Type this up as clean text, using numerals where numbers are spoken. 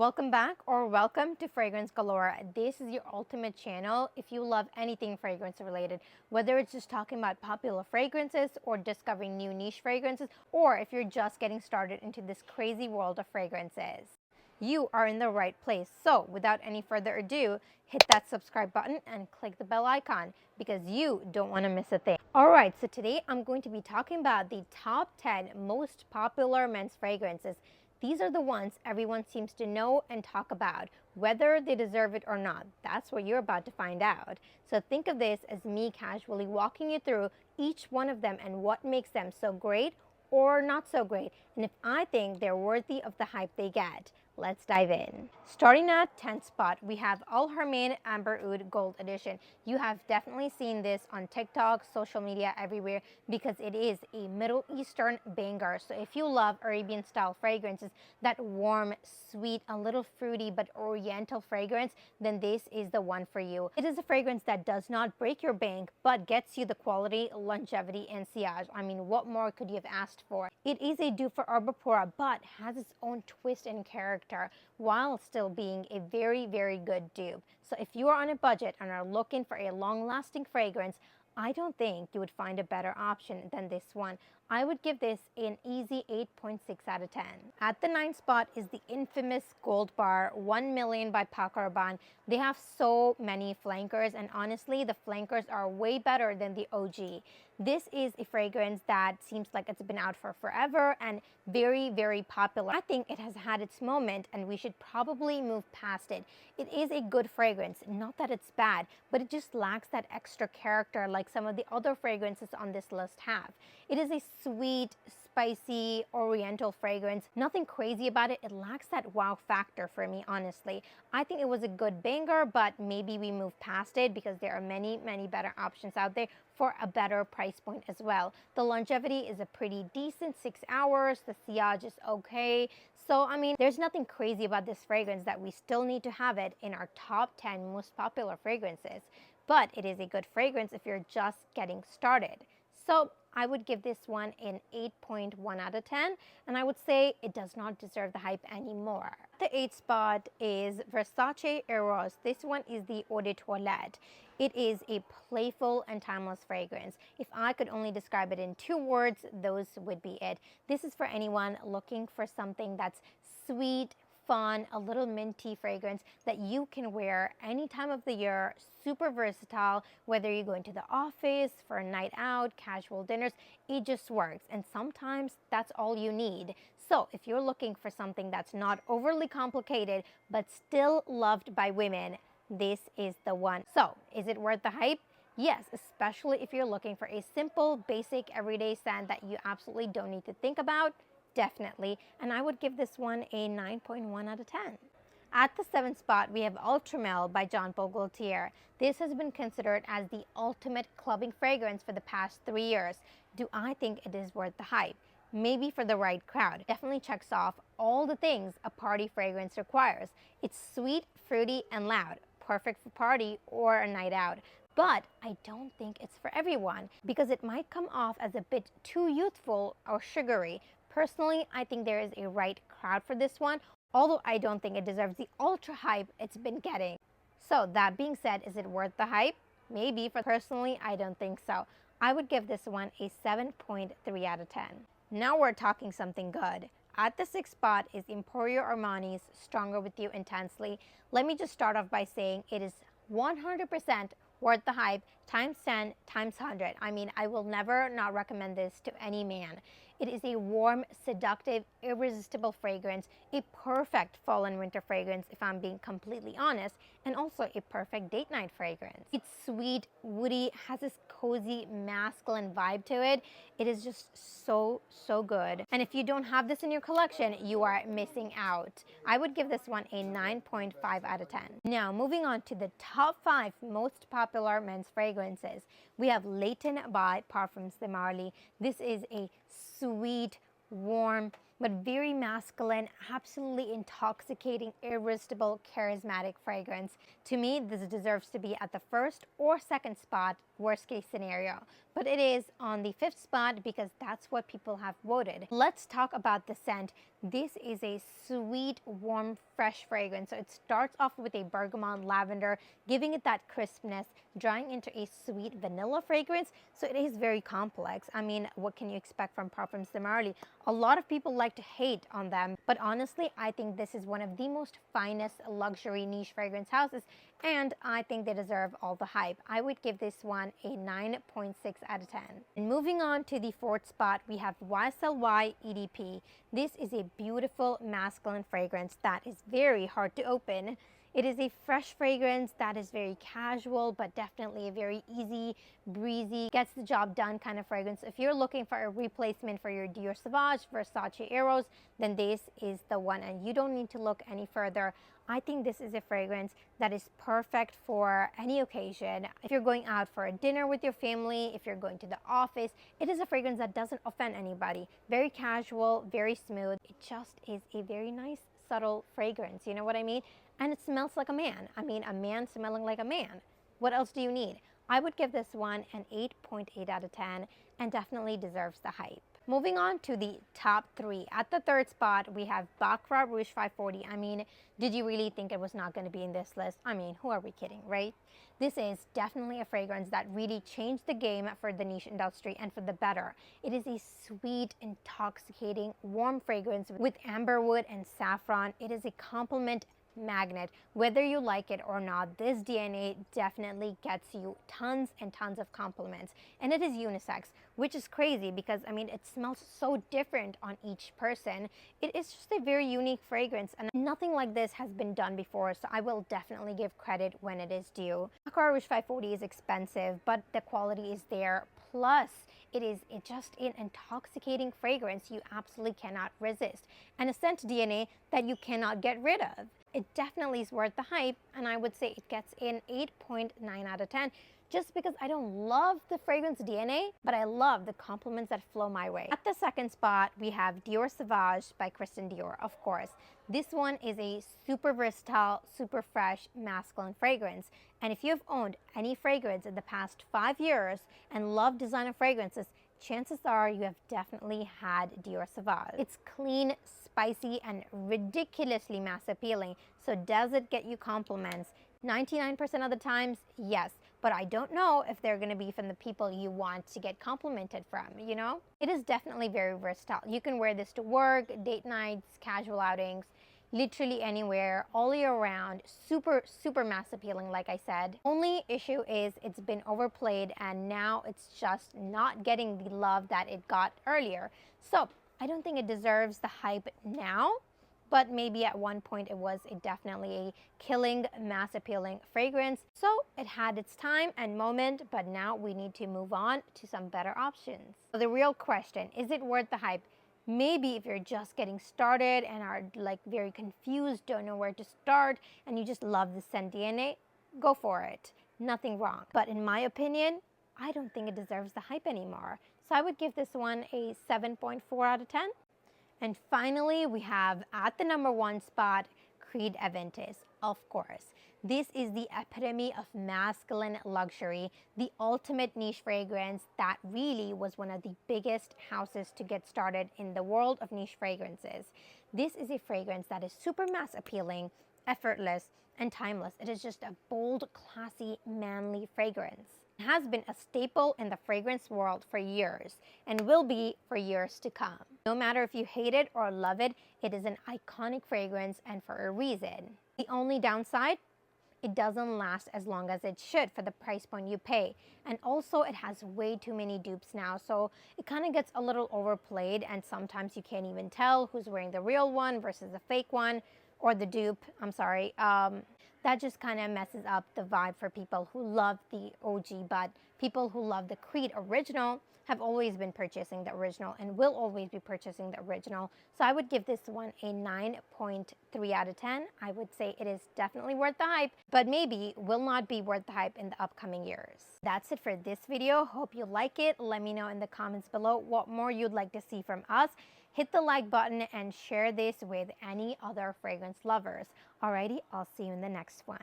Welcome back or welcome to Fragrance Galore. This is your ultimate channel if you love anything fragrance related, whether it's just talking about popular fragrances or discovering new niche fragrances, or if you're just getting started into this crazy world of fragrances. You are in the right place. So without any further ado, hit that subscribe button and click the bell icon because you don't want to miss a thing. Alright, so today I'm going to be talking about the top 10 most popular men's fragrances. These are the ones everyone seems to know and talk about, whether they deserve it or not. That's what you're about to find out. So think of this as me casually walking you through each one of them and what makes them so great or not so great, and if I think they're worthy of the hype they get. Let's dive in. Starting at 10th spot, we have Haramain Amber Oud Gold Edition. You have definitely seen this on TikTok, social media, everywhere, because it is a Middle Eastern banger. So if you love Arabian style fragrances, that warm, sweet, a little fruity but oriental fragrance, then this is the one for you. It is a fragrance that does not break your bank, but gets you the quality, longevity, and sillage. I mean, what more could you have asked for? It is a dupe for Arbapora, but has its own twist and character, while still being a very, very good dupe. So if you are on a budget and are looking for a long-lasting fragrance, I don't think you would find a better option than this one. I would give this an easy 8.6 out of 10. At the 9th spot is the infamous Gold Bar 1 Million by Paco Rabanne. They have so many flankers, and honestly, the flankers are way better than the OG. This is a fragrance that seems like it's been out for forever and very, very popular. I think it has had its moment and we should probably move past it. It is a good fragrance, not that it's bad, but it just lacks that extra character like some of the other fragrances on this list have. It is a sweet, spicy, oriental fragrance. Nothing crazy about it. It lacks that wow factor for me, honestly. I think it was a good banger, but maybe we move past it because there are many, many better options out there for a better price point as well. The longevity is a pretty decent 6 hours. The sillage is okay. So, I mean, there's nothing crazy about this fragrance that we still need to have it in our top 10 most popular fragrances. But it is a good fragrance if you're just getting started. So I would give this one an 8.1 out of 10, and I would say it does not deserve the hype anymore. The 8th spot is Versace Eros. This one is the Eau de Toilette. It is a playful and timeless fragrance. If I could only describe it in 2 words, those would be it. This is for anyone looking for something that's sweet, fun, a little minty fragrance that you can wear any time of the year, super versatile, whether you go into the office, for a night out, casual dinners, it just works. And sometimes that's all you need. So if you're looking for something that's not overly complicated, but still loved by women, this is the one. So is it worth the hype? Yes, especially if you're looking for a simple, basic, everyday scent that you absolutely don't need to think about. Definitely, and I would give this one a 9.1 out of 10. At the 7th spot, we have Ultramale by Jean Paul Gaultier. This has been considered as the ultimate clubbing fragrance for the past 3 years. Do I think it is worth the hype? Maybe for the right crowd. Definitely checks off all the things a party fragrance requires. It's sweet, fruity, and loud. Perfect for party or a night out. But I don't think it's for everyone because it might come off as a bit too youthful or sugary. Personally, I think there is a right crowd for this one, although I don't think it deserves the ultra hype it's been getting. So that being said, is it worth the hype? Maybe, but personally, I don't think so. I would give this one a 7.3 out of 10. Now we're talking something good. At the 6th spot is Emporio Armani's Stronger With You Intensely. Let me just start off by saying it is 100% worth the hype times 10 times 100. I mean, I will never not recommend this to any man. It is a warm, seductive, irresistible fragrance, a perfect fall and winter fragrance if I'm being completely honest, and also a perfect date night fragrance. It's sweet, woody, has this cozy, masculine vibe to it. It is just so, so good. And if you don't have this in your collection, you are missing out. I would give this one a 9.5 out of 10. Now, moving on to the top 5 most popular men's fragrances. We have Layton by Parfums de Marly. This is a sweet, warm, but very masculine, absolutely intoxicating, irresistible, charismatic fragrance. To me, this deserves to be at the first or second spot, worst case scenario. But it is on the fifth spot because that's what people have voted. Let's talk about the scent. This is a sweet, warm, fresh fragrance. So it starts off with a bergamot lavender, giving it that crispness, drying into a sweet vanilla fragrance. So it is very complex. I mean, what can you expect from Parfums de Marly? A lot of people like to hate on them, but honestly, I think this is one of the most finest luxury niche fragrance houses, and I think they deserve all the hype. I would give this one a 9.6 out of 10. And moving on to the fourth spot, we have YSLY EDP. This is a beautiful masculine fragrance that is very hard to open. It is a fresh fragrance that is very casual, but definitely a very easy, breezy, gets the job done kind of fragrance. If you're looking for a replacement for your Dior Sauvage, Versace, Eros, then this is the one, and you don't need to look any further. I think this is a fragrance that is perfect for any occasion. If you're going out for a dinner with your family, if you're going to the office, it is a fragrance that doesn't offend anybody. Very casual, very smooth. It just is a very nice, subtle fragrance. You know what I mean? And it smells like a man. I mean, a man smelling like a man. What else do you need? I would give this one an 8.8 out of 10 and definitely deserves the hype. Moving on to the top three. At the third spot, we have Baccarat Rouge 540. I mean, did you really think it was not going to be in this list? I mean, who are we kidding, right? This is definitely a fragrance that really changed the game for the niche industry and for the better. It is a sweet, intoxicating, warm fragrance with amberwood and saffron. It is a compliment magnet. Whether you like it or not, this DNA definitely gets you tons and tons of compliments, and it is unisex, which is crazy because I mean it smells so different on each person. It is just a very unique fragrance, and nothing like this has been done before, so I will definitely give credit when it is due. Baccarat Rouge 540 is expensive, but the quality is there. Plus, it is just an intoxicating fragrance you absolutely cannot resist, and a scent DNA that you cannot get rid of. It definitely is worth the hype, and I would say it gets an 8.9 out of 10 just because I don't love the fragrance DNA, but I love the compliments that flow my way. At the second spot, we have Dior Sauvage by Christian Dior, of course. This one is a super versatile, super fresh, masculine fragrance. And if you've owned any fragrance in the past 5 years and love designer fragrances, chances are you have definitely had Dior Sauvage. It's clean, spicy, and ridiculously mass appealing. So does it get you compliments? 99% of the times, yes. But I don't know if they're going to be from the people you want to get complimented from, you know? It is definitely very versatile. You can wear this to work, date nights, casual outings, literally anywhere, all year round. Super, super mass appealing, like I said. Only issue is it's been overplayed, and now it's just not getting the love that it got earlier. So I don't think it deserves the hype now, but maybe at one point it was definitely a killing, mass appealing fragrance. So it had its time and moment, but now we need to move on to some better options. So the real question, is it worth the hype? Maybe if you're just getting started and are like very confused, don't know where to start, and you just love the scent DNA, go for it. Nothing wrong. But in my opinion, I don't think it deserves the hype anymore. So I would give this one a 7.4 out of 10. And finally, we have at the number one spot, Creed Aventus, of course. This is the epitome of masculine luxury, the ultimate niche fragrance that really was one of the biggest houses to get started in the world of niche fragrances. This is a fragrance that is super mass appealing, effortless, and timeless. It is just a bold, classy, manly fragrance. It has been a staple in the fragrance world for years and will be for years to come. No matter if you hate it or love it, it is an iconic fragrance, and for a reason. The only downside, it doesn't last as long as it should for the price point you pay. And also it has way too many dupes now, so it kind of gets a little overplayed, and sometimes you can't even tell who's wearing the real one versus the fake one, or the dupe, I'm sorry. That just kind of messes up the vibe for people who love the OG, but people who love the Creed original have always been purchasing the original and will always be purchasing the original. So I would give this one a 9.3 out of 10. I would say it is definitely worth the hype, but maybe will not be worth the hype in the upcoming years. That's it for this video. Hope you like it. Let me know in the comments below what more you'd like to see from us. Hit the like button and share this with any other fragrance lovers. Alrighty, I'll see you in the next one.